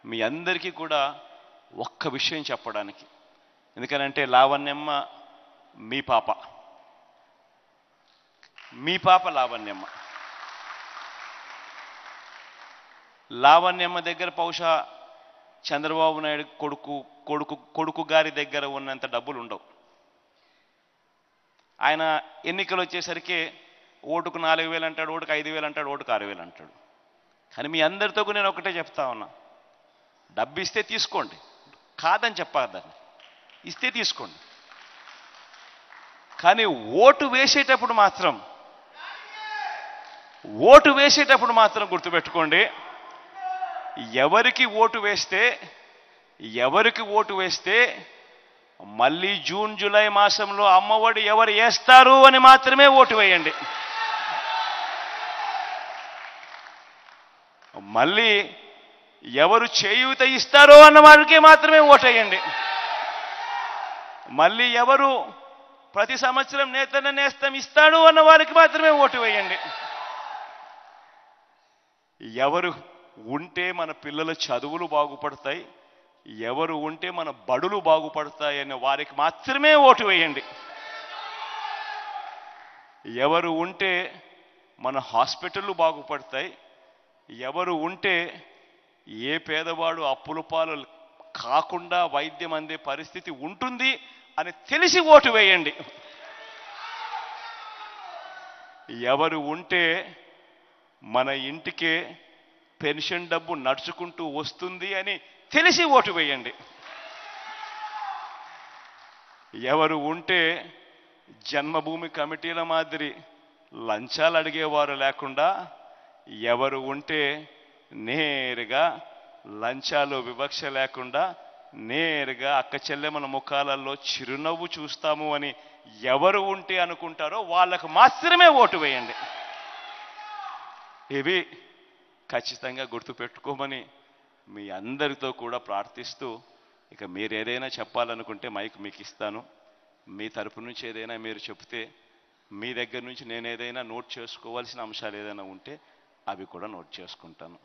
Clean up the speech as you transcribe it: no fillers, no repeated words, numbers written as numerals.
మీ అందరికీ కూడా ఒక్క విషయం చెప్పడానికి. ఎందుకనంటే లావణ్యమ్మ మీ పాప, మీ పాప లావణ్యమ్మ. లావణ్యమ్మ దగ్గర బహుశా చంద్రబాబు నాయుడు కొడుకు గారి దగ్గర ఉన్నంత డబ్బులు ఉండవు. ఆయన ఎన్నికలు వచ్చేసరికి ఓటుకు 4,000 అంటాడు, ఓటుకు 5,000 అంటాడు, ఓటుకు 6,000 అంటాడు. కానీ మీ అందరితో నేను ఒకటే చెప్తా ఉన్నా, డబ్బు ఇస్తే తీసుకోండి, కాదని చెప్పాలని, ఇస్తే తీసుకోండి. కానీ ఓటు వేసేటప్పుడు మాత్రం గుర్తుపెట్టుకోండి, ఎవరికి ఓటు వేస్తే మళ్ళీ జూన్ జూలై మాసంలో అమ్మఒడి ఎవరు వేస్తారు అని మాత్రమే ఓటు వేయండి. మళ్ళీ ఎవరు చేయూత ఇస్తారో అన్న వారికి మాత్రమే ఓటేయండి. మళ్ళీ ఎవరు ప్రతి సంవత్సరం నేతన్న నేస్తం ఇస్తాడు అన్న వారికి మాత్రమే ఓటు వేయండి. ఎవరు ఉంటే మన పిల్లల చదువులు బాగుపడతాయి, ఎవరు ఉంటే మన బడులు బాగుపడతాయి అనే వారికి మాత్రమే ఓటు వేయండి. ఎవరు ఉంటే మన హాస్పిటళ్ళు బాగుపడతాయి, ఎవరు ఉంటే ఏ పేదవాడు అప్పుల పాలు కాకుండా వైద్యం అందే పరిస్థితి ఉంటుంది అని తెలిసి ఓటు వేయండి. ఎవరు ఉంటే మన ఇంటికే పెన్షన్ డబ్బు నడుచుకుంటూ వస్తుంది అని తెలిసి ఓటు వేయండి. ఎవరు ఉంటే జన్మభూమి కమిటీల మాదిరి లంచాలు అడిగేవారు లేకుండా, ఎవరు ఉంటే నేరుగా లంచాలు వివక్ష లేకుండా నేరుగా అక్క చెల్లెమల ముఖాలలో చిరునవ్వు చూస్తాము అని ఎవరు ఉంటే అనుకుంటారో వాళ్ళకు మాత్రమే ఓటు వేయండి. ఇవి ఖచ్చితంగా గుర్తుపెట్టుకోమని మీ అందరితో కూడా ప్రార్థిస్తూ, ఇక మీరు ఏదైనా చెప్పాలనుకుంటే మైక్ మీకు ఇస్తాను. మీ తరపు నుంచి ఏదైనా మీరు చెప్తే, మీ దగ్గర నుంచి నేను ఏదైనా నోట్ చేసుకోవాల్సిన అంశాలు ఏదైనా ఉంటే అవి కూడా నోట్ చేసుకుంటాను.